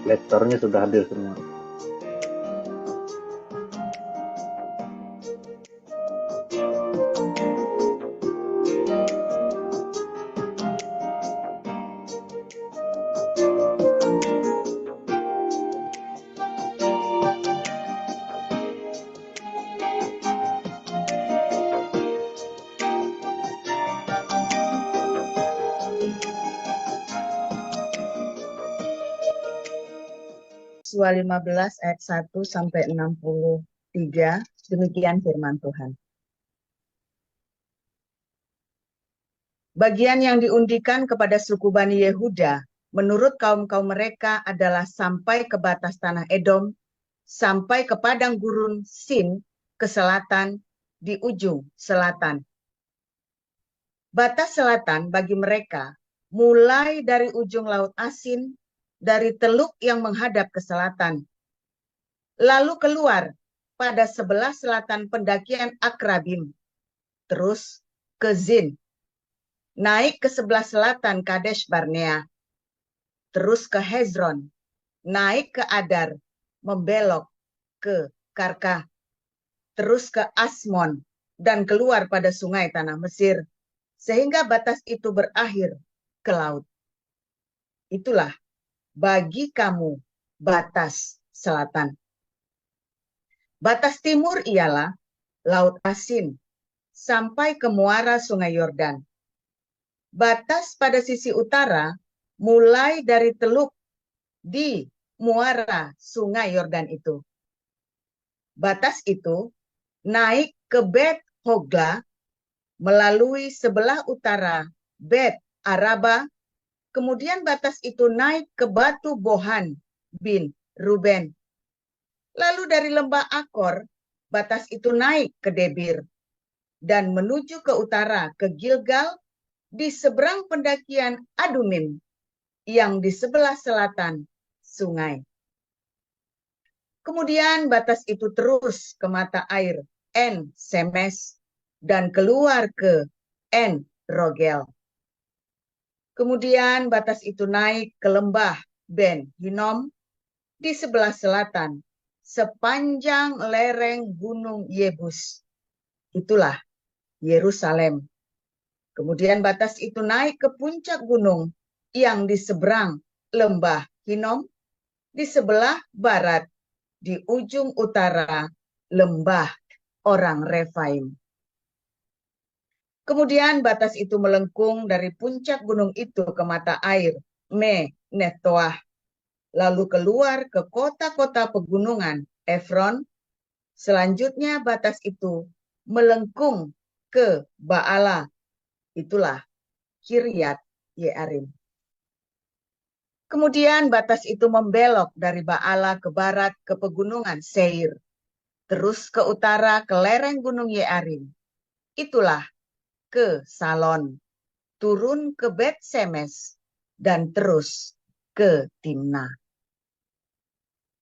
lektornya sudah hadir semua. Yosua 15 ayat 1 sampai 63, demikian firman Tuhan. Bagian yang diundikan kepada suku Bani Yehuda menurut kaum-kaum mereka adalah sampai ke batas tanah Edom, sampai ke padang gurun Sin ke selatan di ujung selatan. Batas selatan bagi mereka mulai dari ujung Laut Asin, dari teluk yang menghadap ke selatan, lalu keluar pada sebelah selatan pendakian Akrabim, terus ke Zin, naik ke sebelah selatan Kadesh Barnea, terus ke Hezron, naik ke Adar, membelok ke Karka, terus ke Asmon, dan keluar pada sungai tanah Mesir, sehingga batas itu berakhir ke laut. Itulah bagi kamu batas selatan. Batas timur ialah Laut Asin sampai ke muara Sungai Yordan. Batas pada sisi utara mulai dari teluk di muara Sungai Yordan itu. Batas itu naik ke Bet Hogla melalui sebelah utara Bet Araba, kemudian batas itu naik ke Batu Bohan bin Ruben. Lalu dari lembah Akor, batas itu naik ke Debir dan menuju ke utara ke Gilgal di seberang pendakian Adumim yang di sebelah selatan sungai. Kemudian batas itu terus ke mata air En Semes dan keluar ke En Rogel. Kemudian batas itu naik ke lembah Ben Hinom di sebelah selatan sepanjang lereng Gunung Yebus. Itulah Yerusalem. Kemudian batas itu naik ke puncak gunung yang di seberang lembah Hinom di sebelah barat di ujung utara lembah orang Refaim. Kemudian batas itu melengkung dari puncak gunung itu ke mata air Me Netoah, lalu keluar ke kota-kota pegunungan Efron. Selanjutnya batas itu melengkung ke Baala, itulah Kiryat Yearim. Kemudian batas itu membelok dari Baala ke barat ke pegunungan Seir, terus ke utara ke lereng gunung Yearim. Itulah ke Salon, turun ke Bet Semes, dan terus ke Timna.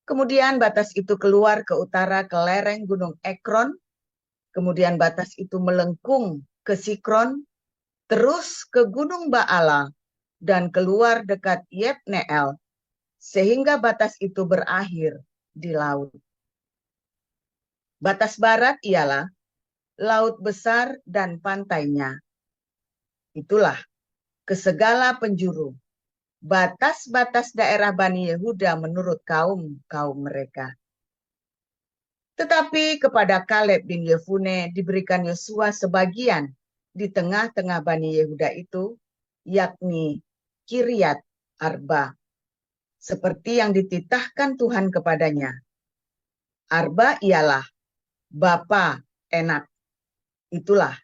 Kemudian batas itu keluar ke utara ke lereng gunung Ekron, kemudian batas itu melengkung ke Sikron, terus ke gunung Baala, dan keluar dekat Yetneel, sehingga batas itu berakhir di laut. Batas barat ialah laut besar dan pantainya. Itulah ke segala penjuru batas-batas daerah Bani Yehuda menurut kaum mereka. Tetapi kepada Kaleb bin Yefune diberikan Yosua sebagian di tengah-tengah Bani Yehuda itu, yakni Kiryat Arba, seperti yang dititahkan Tuhan kepadanya. Arba ialah bapa Enak, itulah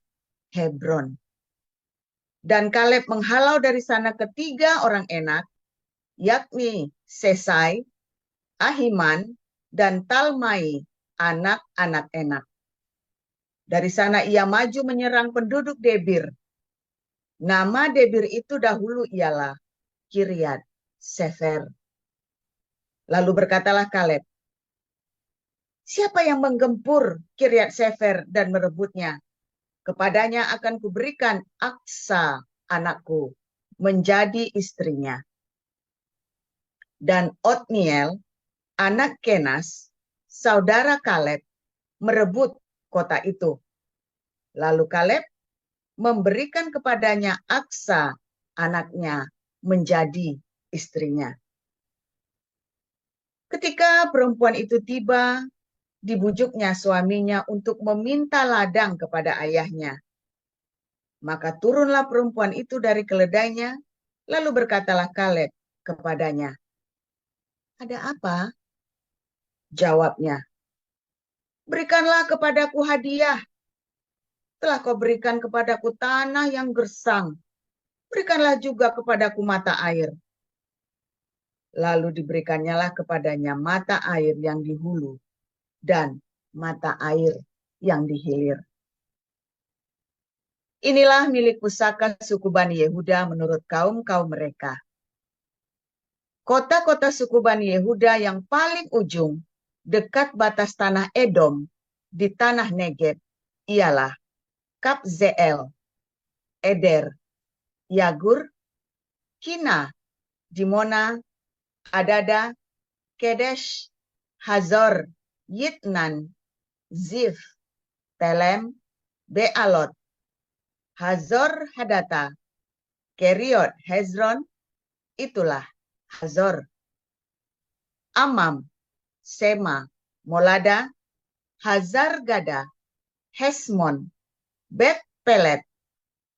Hebron. Dan Kaleb menghalau dari sana ketiga orang Enak, yakni Sesai, Ahiman, dan Talmai, anak-anak Enak. Dari sana ia maju menyerang penduduk Debir. Nama Debir itu dahulu ialah Kiryat Sefer. Lalu berkatalah Kaleb, siapa yang menggempur Kiryat Sefer dan merebutnya? Kepadanya akan kuberikan Aksa anakku menjadi istrinya. dan Otniel, anak Kenas, saudara Kaleb, merebut kota itu. Lalu Kaleb memberikan kepadanya Aksa, anaknya, menjadi istrinya. Ketika perempuan itu tiba, dibujuknya suaminya untuk meminta ladang kepada ayahnya. Maka turunlah perempuan itu dari keledainya, lalu berkatalah Kaleb kepadanya, "Ada apa?" Jawabnya, "Berikanlah kepadaku hadiah. Telah kau berikan kepadaku tanah yang gersang. Berikanlah juga kepadaku mata air." Lalu diberikannya lah kepadanya mata air yang di hulu dan mata air yang di hilir. Inilah milik pusaka suku Bani Yehuda menurut kaum-kaum mereka. Kota-kota suku Bani Yehuda yang paling ujung dekat batas tanah Edom di tanah Negeb ialah Kabzeel, Eder, Yagur, Kina, Dimona, Adada, Kedesh, Hazor, Yitnan, Zif, Telem, Bealot, Hazor Hadata, Keriot Hezron, itulah Hazor, Amam, Sema, Molada, Hazar Gada, Hesmon, Bet Pelet,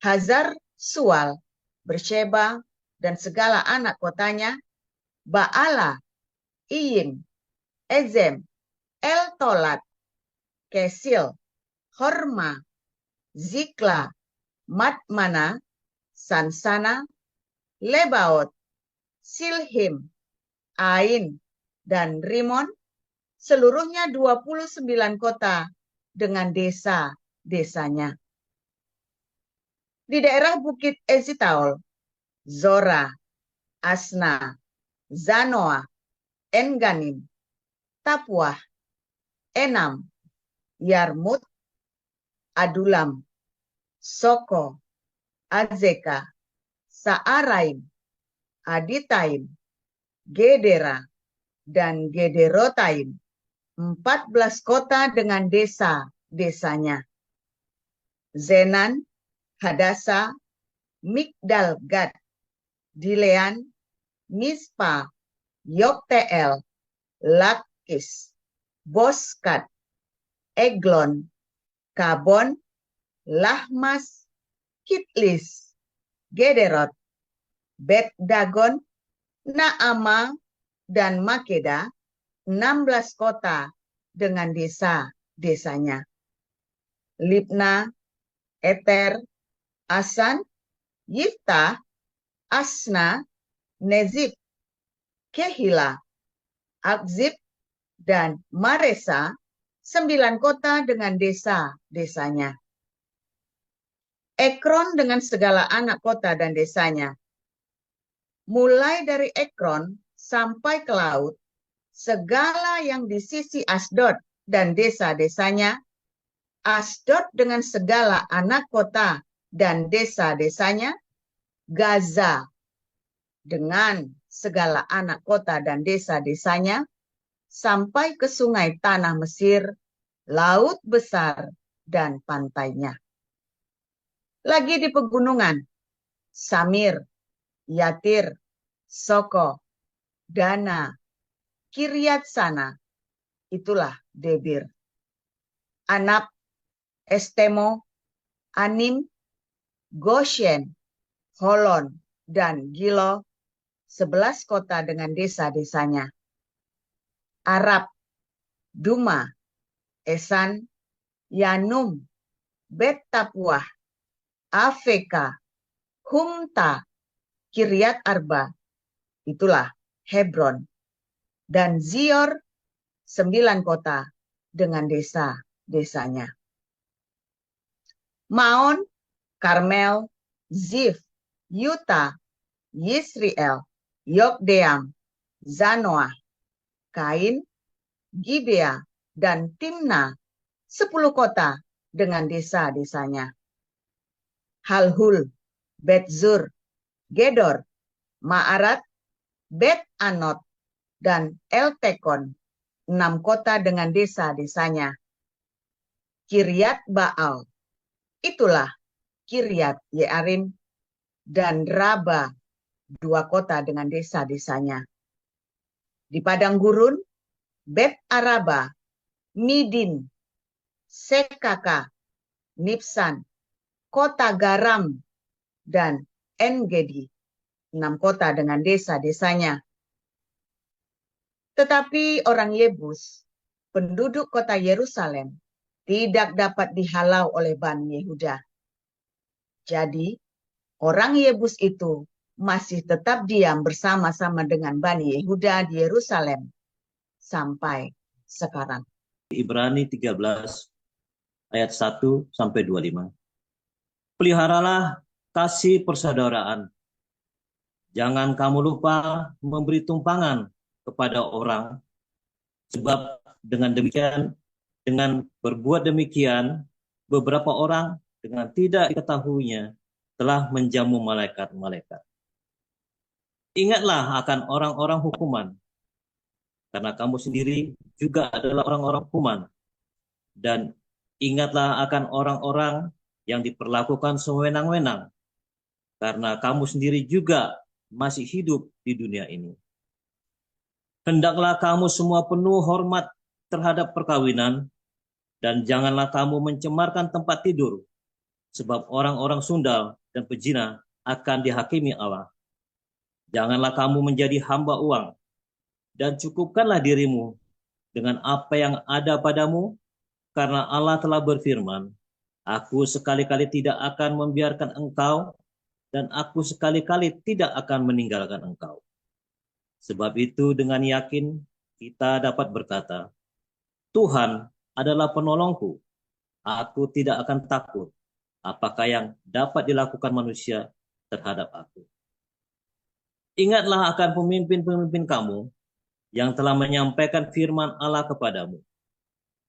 Hazar Sual, Bersheba, dan segala anak kotanya, Baala, Iyim, Ezem, El Tolat, Kesil, Horma, Zikla, Matmana, Sansana, Lebaot, Silhim, Ain, dan Rimon, seluruhnya 29 kota dengan desa-desanya. Di daerah Bukit Esitaol, Zora, Asna, Zanoa, Enganim, Tapuah, Enam, Yarmut, Adulam, Soko, Azeka, Saaraim, Aditaim, Gedera, dan Gederotaim, 14 kota dengan desa-desanya. Zenan, Hadasa, Migdal Gad, Dilean, Mispa, Yokteel, Lakis, Boskat, Eglon, Kabon, Lahmas, Kitlis, Gederot, Bet Dagon, Naama, dan Makeda, 16 kota dengan desa-desanya. Libna, Eter, Asan, Yiftah, Asna, Nezib, Kehila, Akzib, dan Maresa, 9 kota dengan desa-desanya. Ekron dengan segala anak kota dan desanya. Mulai dari Ekron sampai ke laut, segala yang di sisi Asdod dan desa-desanya, Asdod dengan segala anak kota dan desa-desanya, Gaza dengan segala anak kota dan desa-desanya, sampai ke sungai tanah Mesir, laut besar, dan pantainya. Lagi di pegunungan, Samir, Yatir, Soko, Dana, Kiryat Sana, itulah Debir. Anab, Estemo, Anim, Goshen, Holon, dan Gilo, 11 kota dengan desa-desanya. Arab, Duma, Esan, Yanum, Bet Tapuah, Afeka, Humta, Kiryat Arba, itulah Hebron, dan Zior, 9 kota dengan desa-desanya. Maon, Karmel, Zif, Yuta, Yisriel, Yokdeam, Zanoah, Kain, Gibea, dan Timna, 10 kota dengan desa-desanya. Halhul, Bet Zur, Gedor, Ma'arat, Bet Anot, dan Eltekon, 6 kota dengan desa-desanya. Kiryat Baal, itulah Kiryat Yearim, dan Raba, 2 kota dengan desa-desanya. Di padang gurun, Bet Araba, Midin, Sekaka, Nipsan, kota Garam, dan Engedi, 6 kota dengan desa-desanya. Tetapi orang Yebus, penduduk kota Yerusalem, tidak dapat dihalau oleh Bani Yehuda. Jadi, orang Yebus itu masih tetap diam bersama-sama dengan Bani Yehuda di Yerusalem sampai sekarang. Ibrani 13 ayat 1 sampai 25. Peliharalah kasih persaudaraan. Jangan kamu lupa memberi tumpangan kepada orang, sebab dengan berbuat demikian, beberapa orang dengan tidak diketahuinya telah menjamu malaikat-malaikat. Ingatlah akan orang-orang hukuman, karena kamu sendiri juga adalah orang-orang hukuman. Dan ingatlah akan orang-orang yang diperlakukan sewenang-wenang, karena kamu sendiri juga masih hidup di dunia ini. Hendaklah kamu semua penuh hormat terhadap perkawinan, dan janganlah kamu mencemarkan tempat tidur, sebab orang-orang sundal dan pezina akan dihakimi Allah. Janganlah kamu menjadi hamba uang, dan cukupkanlah dirimu dengan apa yang ada padamu, karena Allah telah berfirman, Aku sekali-kali tidak akan membiarkan engkau, dan aku sekali-kali tidak akan meninggalkan engkau. Sebab itu dengan yakin kita dapat berkata, Tuhan adalah penolongku, aku tidak akan takut, apakah yang dapat dilakukan manusia terhadap aku. Ingatlah akan pemimpin-pemimpin kamu yang telah menyampaikan firman Allah kepadamu.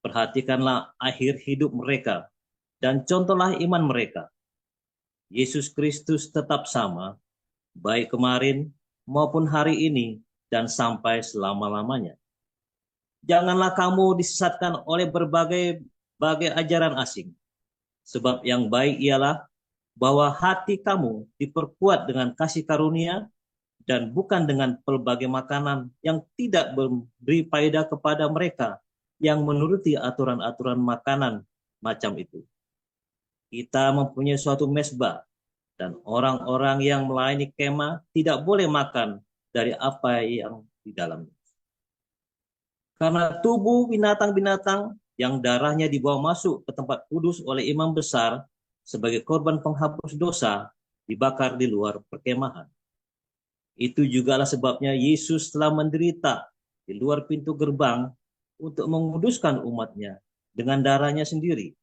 Perhatikanlah akhir hidup mereka, dan contohlah iman mereka. Yesus Kristus tetap sama, baik kemarin maupun hari ini, dan sampai selama-lamanya. Janganlah kamu disesatkan oleh berbagai ajaran asing, sebab yang baik ialah bahwa hati kamu diperkuat dengan kasih karunia, dan bukan dengan pelbagai makanan yang tidak memberi faedah kepada mereka yang menuruti aturan-aturan makanan macam itu. Kita mempunyai suatu mezbah, dan orang-orang yang melayani kemah tidak boleh makan dari apa yang di dalamnya. Karena tubuh binatang-binatang yang darahnya dibawa masuk ke tempat kudus oleh imam besar sebagai korban penghapus dosa dibakar di luar perkemahan. Itu jugalah sebabnya Yesus telah menderita di luar pintu gerbang untuk menguduskan umatnya dengan darahnya sendiri.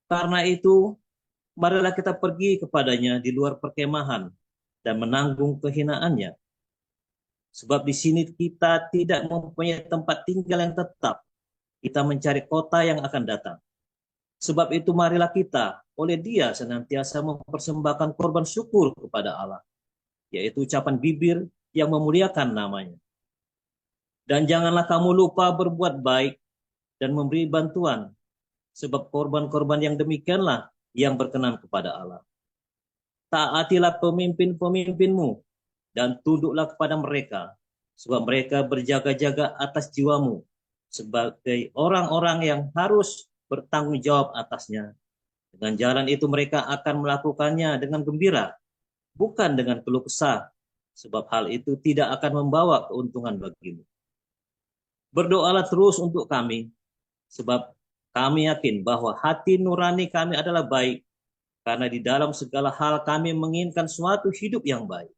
Karena itu, marilah kita pergi kepadanya di luar perkemahan dan menanggung kehinaannya. Sebab di sini kita tidak mempunyai tempat tinggal yang tetap. Kita mencari kota yang akan datang. Sebab itu marilah kita oleh Dia senantiasa mempersembahkan korban syukur kepada Allah, yaitu ucapan bibir yang memuliakan namanya. Dan janganlah kamu lupa berbuat baik dan memberi bantuan, sebab korban-korban yang demikianlah yang berkenan kepada Allah. Taatilah pemimpin-pemimpinmu dan tunduklah kepada mereka, sebab mereka berjaga-jaga atas jiwamu sebagai orang-orang yang harus bertanggung jawab atasnya. Dengan jalan itu mereka akan melakukannya dengan gembira, bukan dengan keluh kesah, sebab hal itu tidak akan membawa keuntungan bagimu. Berdoalah terus untuk kami, sebab kami yakin bahwa hati nurani kami adalah baik, karena di dalam segala hal kami menginginkan suatu hidup yang baik.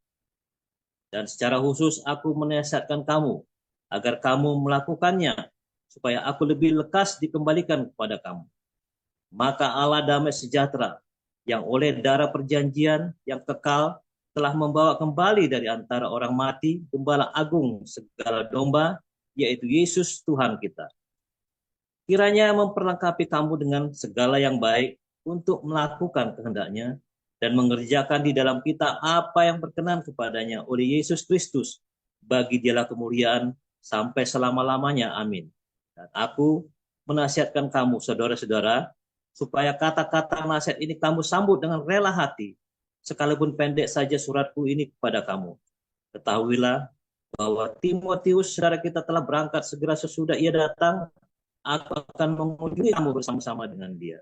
Dan secara khusus aku menasihatkan kamu, agar kamu melakukannya, supaya aku lebih lekas dikembalikan kepada kamu. Maka Allah damai sejahtera, yang oleh darah perjanjian yang kekal telah membawa kembali dari antara orang mati Gembala Agung segala domba, yaitu Yesus Tuhan kita. Kiranya memperlengkapi kamu dengan segala yang baik untuk melakukan kehendaknya dan mengerjakan di dalam kita apa yang berkenan kepadanya oleh Yesus Kristus, bagi Dialah kemuliaan sampai selama-lamanya. Amin. Dan aku menasihatkan kamu, saudara-saudara, supaya kata-kata nasihat ini kamu sambut dengan rela hati, sekalipun pendek saja suratku ini kepada kamu. Ketahuilah bahwa Timotius, saudara kita, telah berangkat. Segera sesudah ia datang, aku akan mengunjungi kamu bersama-sama dengan dia.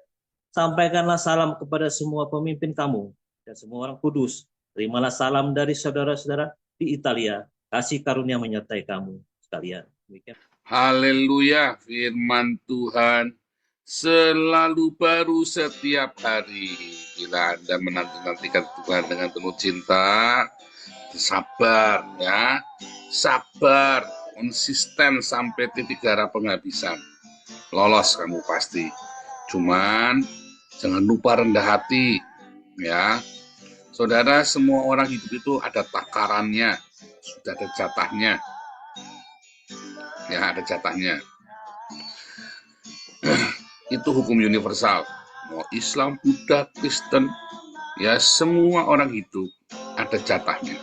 Sampaikanlah salam kepada semua pemimpin kamu dan semua orang kudus. Terimalah salam dari saudara-saudara di Italia. Kasih karunia menyertai kamu sekalian. Demikian. Haleluya, firman Tuhan selalu baru setiap hari. Bila Anda menanti-nantikan Tuhan dengan penuh cinta, sabar ya, sabar, konsisten sampai titik darah penghabisan. Lolos kamu pasti. Cuman jangan lupa rendah hati ya. Saudara, semua orang hidup itu ada takarannya, sudah ada jatahnya. Ya, ada jatahnya. Itu hukum universal. Mau Islam, Buddha, Kristen, ya semua orang hidup ada jatahnya.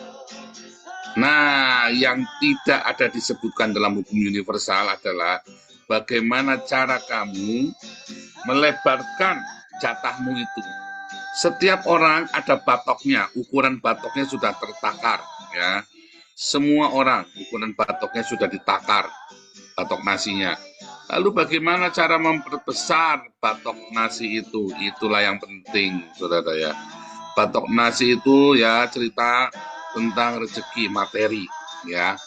Nah, yang tidak ada disebutkan dalam hukum universal adalah bagaimana cara kamu melebarkan jatahmu itu. Setiap orang ada batoknya, ukuran batoknya sudah tertakar, ya. Semua orang ukuran batoknya sudah ditakar, batok nasinya. Lalu bagaimana cara memperbesar batok nasi itu? Itulah yang penting, saudara ya. Batok nasi itu ya cerita tentang rezeki materi, ya,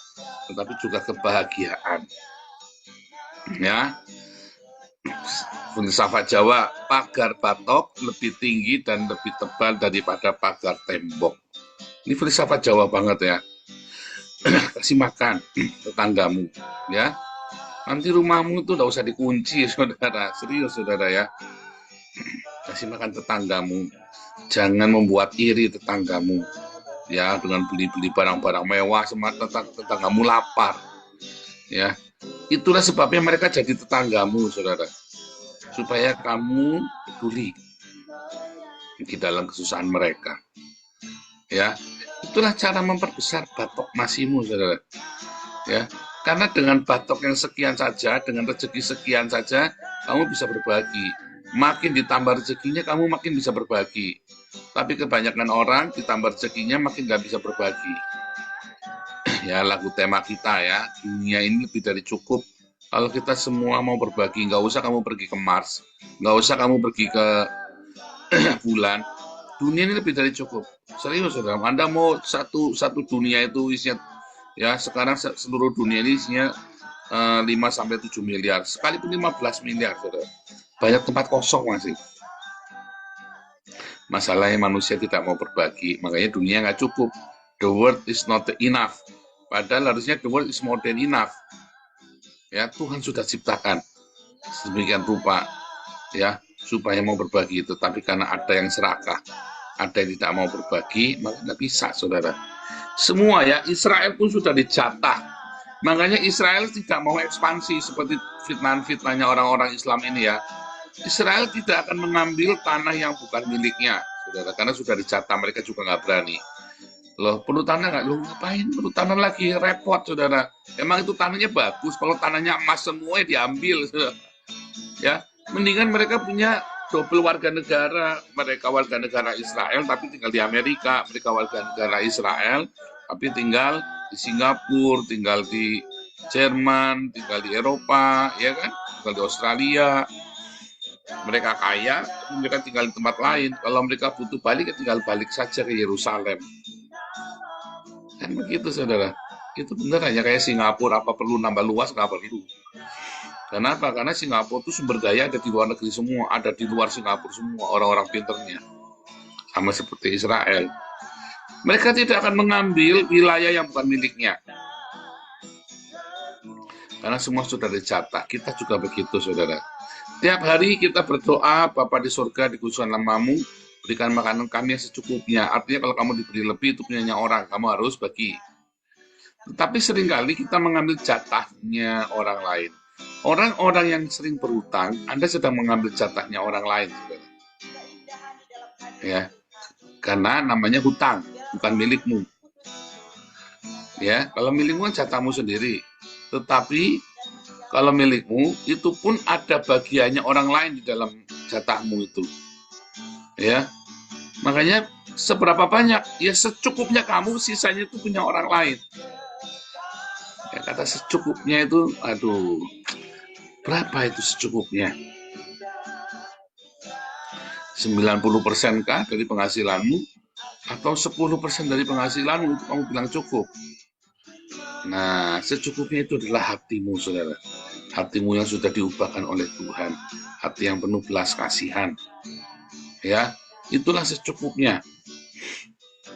tetapi juga kebahagiaan, ya. Filsafat Jawa, pagar batok lebih tinggi dan lebih tebal daripada pagar tembok. Ini filsafat Jawa banget ya. Kasih makan tetanggamu, ya. Nanti rumahmu itu tidak usah dikunci, saudara. Serius, saudara ya. Kasih makan tetanggamu. Jangan membuat iri tetanggamu, ya, dengan beli-beli barang-barang mewah, tetanggamu lapar, ya. Itulah sebabnya mereka jadi tetanggamu, saudara. Supaya kamu peduli di dalam kesusahan mereka, ya. Itulah cara memperbesar batok nasimu, saudara, ya. Karena dengan batok yang sekian saja, dengan rezeki sekian saja, kamu bisa berbagi. Makin ditambah rezekinya, kamu makin bisa berbagi. Tapi kebanyakan orang ditambah rezekinya makin nggak bisa berbagi. Ya, lagu tema kita ya, dunia ini lebih dari cukup. Kalau kita semua mau berbagi, nggak usah kamu pergi ke Mars, nggak usah kamu pergi ke bulan. Dunia ini lebih dari cukup. Serius, saudara. Anda mau satu dunia itu isinya, ya sekarang seluruh dunia ini isinya 5-7 miliar. Sekalipun 15 miliar, saudara. Banyak tempat kosong masih. Masalahnya manusia tidak mau berbagi, makanya dunia nggak cukup. The world is not enough. Padahal harusnya the world is more than enough. Ya, Tuhan sudah ciptakan sedemikian rupa, ya, supaya mau berbagi itu. Tapi karena ada yang serakah, ada yang tidak mau berbagi, maka nggak bisa, saudara. Semua ya, Israel pun sudah dijatah. Makanya Israel tidak mau ekspansi seperti fitnah-fitnahnya orang-orang Islam ini ya. Israel tidak akan mengambil tanah yang bukan miliknya, saudara, karena sudah dijatah, mereka juga nggak berani. Loh, perlu tanah nggak? Loh, ngapain perlu tanah lagi? Repot, saudara. Emang itu tanahnya bagus, kalau tanahnya emas semua diambil, saudara. Ya, mendingan mereka punya double warga negara. Mereka warga negara Israel, tapi tinggal di Amerika. Mereka warga negara Israel, tapi tinggal di Singapura, tinggal di Jerman, tinggal di Eropa, ya kan? Tinggal di Australia. Mereka kaya, mereka tinggal di tempat lain. Kalau mereka butuh balik, tinggal balik saja ke Yerusalem. Kan begitu, saudara. Itu benar, hanya kayak Singapura, apa perlu nambah luas? Nggak perlu. Kenapa? Karena Singapura itu sumber daya ada di luar negeri semua, ada di luar Singapura semua, orang-orang pinternya. Sama seperti Israel. Mereka tidak akan mengambil wilayah yang bukan miliknya. Karena semua sudah dijatah. Kita juga begitu, saudara. Tiap hari kita berdoa, Bapa di surga, dikuduskan namamu, berikan makanan kami yang secukupnya. Artinya kalau kamu diberi lebih, itu punyanya orang, kamu harus bagi. Tetapi seringkali kita mengambil jatahnya orang lain. Orang-orang yang sering berhutang, Anda sedang mengambil jatahnya orang lain, saudara. Ya, karena namanya hutang, bukan milikmu. Ya, kalau milikmu kan jatahmu sendiri. Tetapi kalau milikmu itu pun ada bagiannya orang lain di dalam jatahmu itu. Ya, makanya seberapa banyak? Ya secukupnya kamu, sisanya itu punya orang lain. Ya, kata secukupnya itu, aduh, berapa itu secukupnya? 90% kah dari penghasilanmu? Atau 10% dari penghasilanmu itu kamu bilang cukup? Nah, secukupnya itu adalah hatimu, saudara. Hatimu yang sudah diubahkan oleh Tuhan. Hati yang penuh belas kasihan. Ya, itulah secukupnya.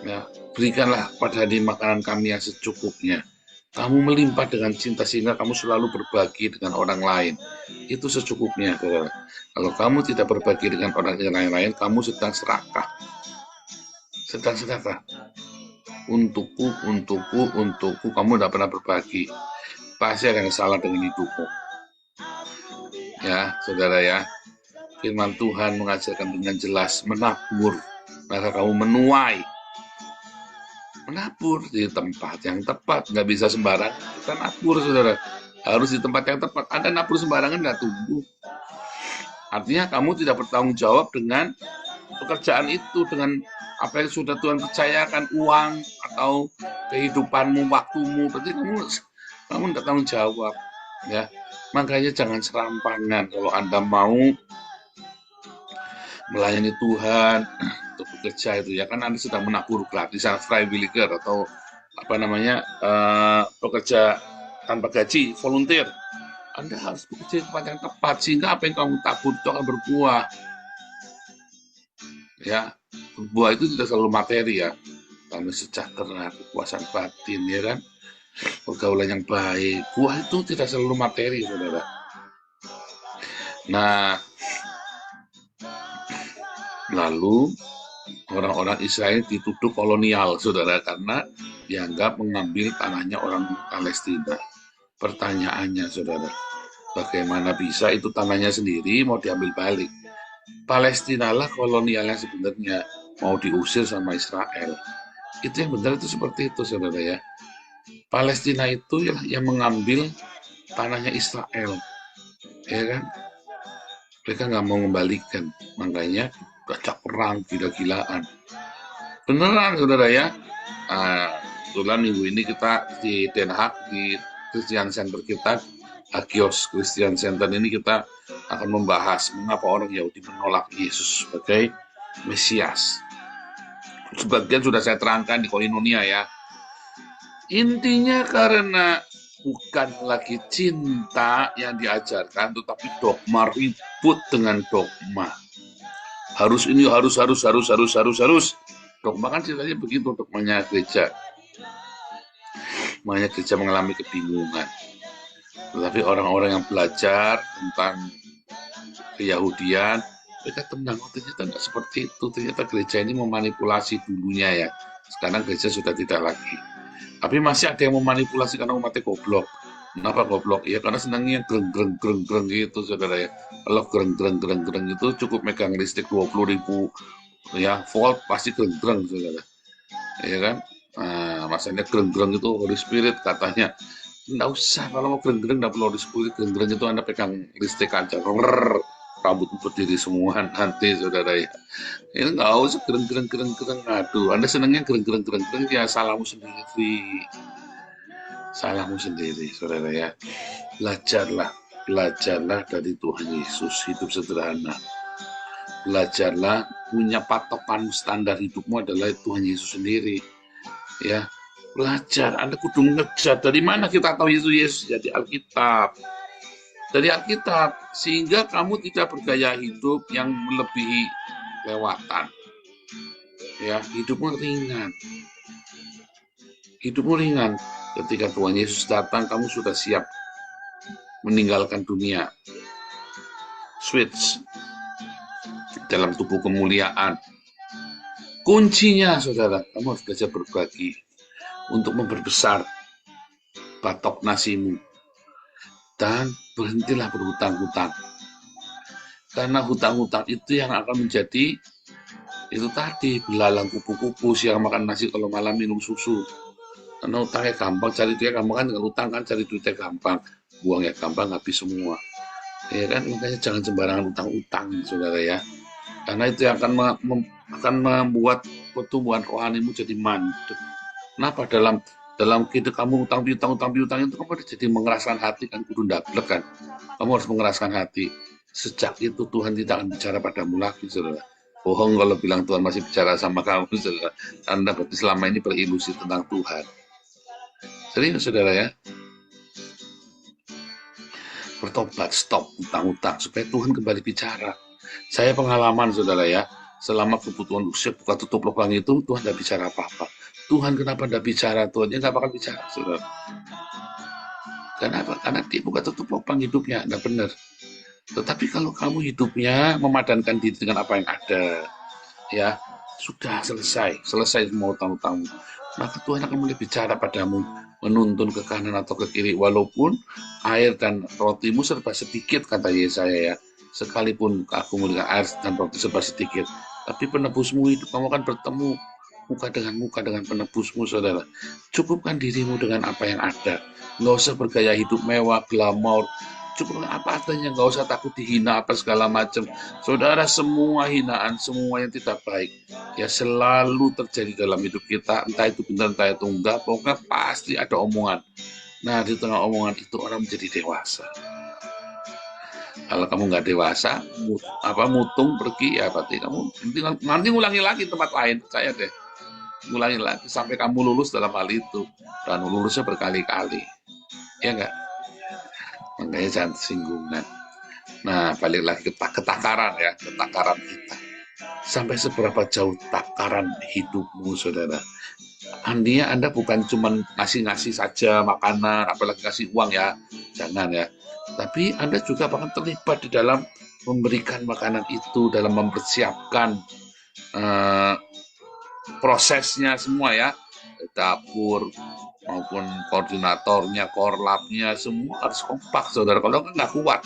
Ya, berikanlah pada hari makanan kami yang secukupnya. Kamu melimpah dengan cinta sehingga kamu selalu berbagi dengan orang lain. Itu secukupnya, saudara. Kalau kamu tidak berbagi dengan orang lain, kamu sedang serakah. Sedang serakah. Untukku, kamu tidak pernah berbagi. Pasti ada yang salah dengan hidupmu. Ya, saudara ya. Firman Tuhan mengajarkan dengan jelas, menabur, maka kamu menuai. Menabur di tempat yang tepat, nggak bisa sembarangan. Kita nabur, saudara. Harus di tempat yang tepat. Anda nabur sembarangan nggak tumbuh. Artinya kamu tidak bertanggung jawab dengan pekerjaan itu, dengan apa yang sudah Tuhan percayakan, uang atau kehidupanmu, waktumu, berarti kamu tidak tanggung jawab, ya. Makanya jangan serampangan kalau Anda mau melayani Tuhan untuk bekerja itu, ya kan Anda sedang menabur gratisan freiwilliger atau apa namanya pekerja tanpa gaji, volunteer. Anda harus bekerja di tempat yang tepat sehingga apa yang kamu tabur itu akan berbuah. Ya, buah itu tidak selalu materi ya, damai sejahtera, kepuasan batin, ya kan, pergaulan yang baik. Buah itu tidak selalu materi, saudara. Nah, lalu orang-orang Israel dituduh kolonial, saudara, karena dianggap mengambil tanahnya orang Palestina. Pertanyaannya, saudara, bagaimana bisa itu tanahnya sendiri mau diambil balik? Palestina lah kolonialnya sebenarnya, mau diusir sama Israel. Itu yang benar itu seperti itu, saudara ya. Palestina itu yang mengambil tanahnya Israel, ya kan? Mereka nggak mau mengembalikan, makanya gacak perang gila-gilaan. Beneran, saudara ya. Kebetulan minggu ini kita di Den Haag, di Christian Center kita, Agios Christian Center ini kita akan membahas mengapa orang Yahudi menolak Yesus sebagai Mesias. Sebagian sudah saya terangkan di Koinonia ya. Intinya karena bukan lagi cinta yang diajarkan, tetapi dogma, ribut dengan dogma. Harus ini, harus. Dogma kan ceritanya begitu, dogmanya gereja. Makanya gereja mengalami kebingungan. Tetapi orang-orang yang belajar tentang keyahudian, mereka tenang, ternyata tidak seperti itu. Ternyata gereja ini memanipulasi dulunya ya. Sekarang gereja sudah tidak lagi. Tapi masih ada yang memanipulasi karena umatnya goblok. Kenapa goblok? Ya karena senangnya greng gitu, saudara ya. Kalau greng itu cukup megang listrik 20.000 ya volt, pasti greng, saudara. Ya kan? Nah, masanya greng itu Holy Spirit katanya. Nggak usah, kalau mau greng nggak perlu Holy Spirit. Greng itu Anda pegang listrik aja. Rambut berdiri semua nanti, saudara ya. Ini nggak usah greng. Aduh, Anda senangnya greng, ya salahmu sendiri, saudara ya. Belajarlah dari Tuhan Yesus, hidup sederhana. Belajarlah punya patokan standar hidupmu adalah Tuhan Yesus sendiri. Ya, belajar. Anda kudu mengejar. Dari mana kita tahu Yesus? Dari Alkitab. Dari Alkitab, sehingga kamu tidak bergaya hidup yang melebihi lewatan. Ya, hidupmu ringan. Ketika Tuhan Yesus datang, kamu sudah siap meninggalkan dunia. Switch dalam tubuh kemuliaan. Kuncinya, saudara, kamu harus belajar berbagi untuk memperbesar batok nasimu. Dan berhentilah berhutang-hutang. Karena hutang-hutang itu yang akan menjadi, itu tadi, belalang kupu-kupu, siang makan nasi, kalau malam minum susu. Karena utangnya gampang, cari duitnya gampang kan, dengan utang kan cari duitnya gampang, buangnya gampang, habis semua. Ya kan, makanya jangan sembarangan utang-utang, saudara ya. Karena itu yang akan membuat pertumbuhan rohanimu jadi mandek. Kenapa dalam hidup kamu utang piutang itu kamu jadi mengeraskan hati kan, kudu ndablek kan. Kamu harus mengeraskan hati. Sejak itu Tuhan tidak akan bicara padamu lagi, saudara. Bohong kalau bilang Tuhan masih bicara sama kamu, saudara. Anda berarti selama ini berilusi tentang Tuhan. Serius, saudara ya. Bertobat, stop utang-utang supaya Tuhan kembali bicara. Saya pengalaman, saudara ya. Selama kebutuhan usia buka tutup lubang itu, Tuhan tidak bicara apa-apa. Tuhan kenapa tidak bicara? Tuhan dia nggak bakal bicara, saudara. Kenapa? Karena dia buka tutup lubang hidupnya, tidak benar. Tetapi kalau kamu hidupnya memadankan diri dengan apa yang ada, ya sudah selesai semua utang-utangmu, maka Tuhan akan mulai bicara padamu, menuntun ke kanan atau ke kiri, walaupun air dan rotimu serba sedikit, kata Yesaya ya. Sekalipun aku memberikan air dan roti serba sedikit, tapi penebusmu itu kamu akan bertemu muka dengan penebusmu, saudara. Cukupkan dirimu dengan apa yang ada. Nggak usah bergaya hidup mewah, glamor. Cukupkan apa adanya, nggak usah takut dihina apa segala macam. Saudara, semua hinaan, semua yang tidak baik, ya selalu terjadi dalam hidup kita. Entah itu benar, entah itu enggak, pokoknya pasti ada omongan. Nah, di tengah omongan itu orang menjadi dewasa. Kalau kamu nggak dewasa, mutung pergi, ya berarti kamu nanti ngulangi lagi tempat lain, saya deh. Ngulangi lagi sampai kamu lulus dalam hal itu, dan lulusnya berkali-kali, ya enggak? Makanya jangan tersinggungan. Nah, balik lagi ke ketakaran ya, ketakaran kita. Sampai seberapa jauh takaran hidupmu, saudara? Artinya Anda bukan cuma ngasih-ngasih saja makanan, apalagi kasih uang ya, jangan ya. Tapi Anda juga bahkan terlibat di dalam memberikan makanan itu, dalam mempersiapkan prosesnya semua ya, dapur maupun koordinatornya, korlapnya, semua harus kompak, saudara. Kalau nggak kuat.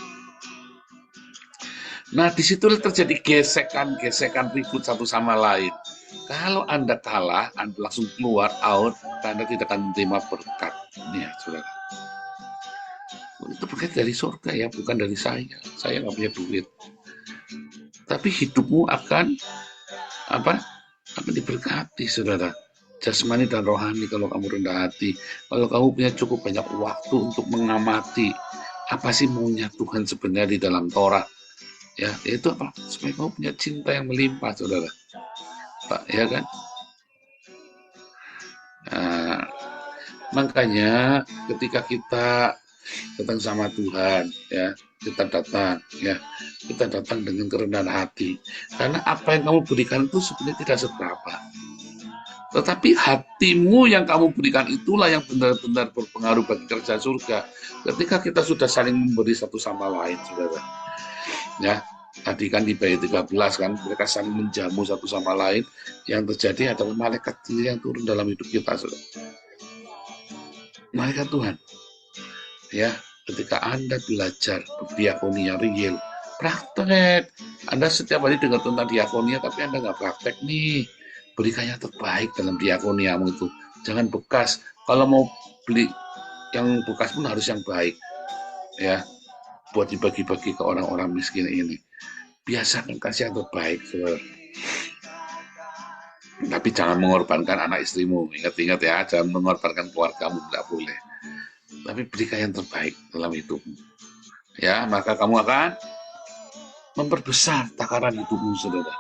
Nah, di situ terjadi gesekan ribut satu sama lain. Kalau Anda kalah, Anda langsung keluar, out, Anda tidak akan menerima berkat. Nih, saudara. Itu berkat dari surga ya, bukan dari saya. Saya nggak punya duit. Tapi hidupmu akan diberkati, saudara. Jasmani dan rohani kalau kamu rendah hati. Kalau kamu punya cukup banyak waktu untuk mengamati apa sih maunya Tuhan sebenarnya di dalam Torah. Ya, itu apa? Supaya kamu punya cinta yang melimpah, saudara. Pak, ya kan? Nah, makanya ketika kita datang sama Tuhan, ya, kita datang dengan kerendahan hati. Karena apa yang kamu berikan itu sebenarnya tidak seberapa. Tetapi hatimu yang kamu berikan itulah yang benar-benar berpengaruh bagi kerja surga. Ketika kita sudah saling memberi satu sama lain, saudara. Ya, tadi kan di bait 13 kan, mereka saling menjamu satu sama lain. Yang terjadi adalah malaikat yang turun dalam hidup kita, saudara. Malaikat Tuhan. Ya, ketika Anda belajar diakonia real, praktek. Anda setiap hari dengar tentang diakonia, tapi Anda nggak praktek nih. Berikan yang terbaik dalam diakoniamu itu. Jangan bekas. Kalau mau beli yang bekas pun harus yang baik. Ya, buat dibagi-bagi ke orang-orang miskin ini. Biasakan kasih yang terbaik, saudara. Tapi jangan mengorbankan anak istrimu. Ingat-ingat ya, jangan mengorbankan keluargamu, tidak boleh. Tapi berikan yang terbaik dalam hidupmu. Ya, maka kamu akan memperbesar takaran hidupmu, saudara.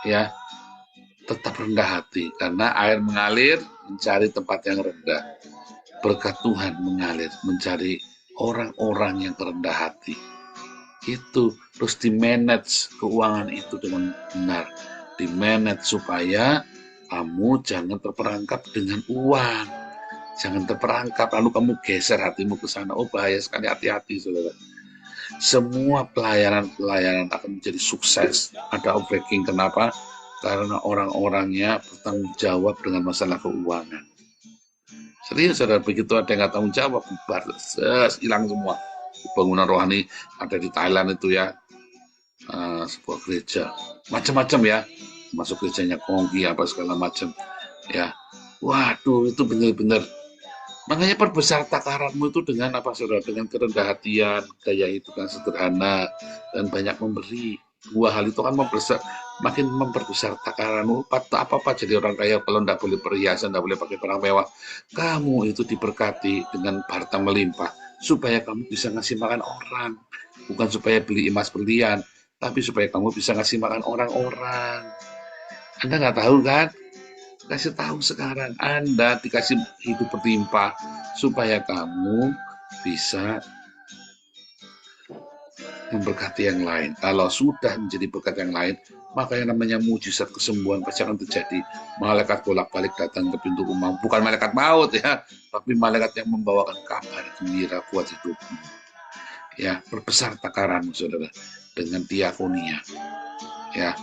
Ya, tetap rendah hati, karena air mengalir mencari tempat yang rendah. Berkat Tuhan mengalir mencari orang-orang yang rendah hati. Itu terus di-manage keuangan itu dengan benar. Di-manage supaya kamu jangan terperangkap dengan uang. Jangan terperangkap lalu kamu geser hatimu ke sana. Oh, bahaya sekali, hati-hati, saudara. Semua pelayanan akan menjadi sukses. Ada breaking, kenapa? Karena orang-orangnya bertanggung jawab dengan masalah keuangan. Serius, saudara, begitu ada yang nggak tanggung jawab, bubar, hilang semua. Bangunan rohani ada di Thailand itu ya, sebuah gereja, macam-macam ya, masuk gerejanya Kongki apa segala macam, ya, Waduh, itu benar-benar. Makanya perbesar takaranmu itu dengan apa, saudara? Dengan kerendah hatian, gaya hidup yang sederhana, dan banyak memberi. Dua hal itu kan makin memperbesar takaranmu. Apa-apa jadi orang kaya kalau nggak boleh perhiasan, nggak boleh pakai barang mewah. Kamu itu diberkati dengan harta melimpah, supaya kamu bisa ngasih makan orang. Bukan supaya beli emas berlian, tapi supaya kamu bisa ngasih makan orang-orang. Anda nggak tahu kan? Kasih tahu sekarang, Anda dikasih hidup berlimpah supaya kamu bisa memberkati yang lain. Kalau sudah menjadi berkat yang lain, maka yang namanya mujizat kesembuhan pasti akan terjadi. Malaikat bolak-balik datang ke pintu rumah, bukan malaikat maut ya, tapi malaikat yang membawakan kabar gembira buat hidupmu. Ya, perbesar takaranmu, saudara, dengan diakonia. Ya,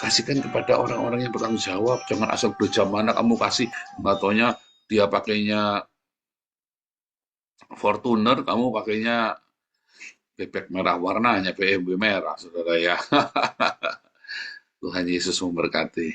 kasihkan kepada orang-orang yang bertanggung jawab. Jangan asal berjamaah kamu kasih, nggak taunya dia pakainya Fortuner, kamu pakainya bebek merah warnanya BMW merah, saudara ya. Tuhan Yesus memberkati.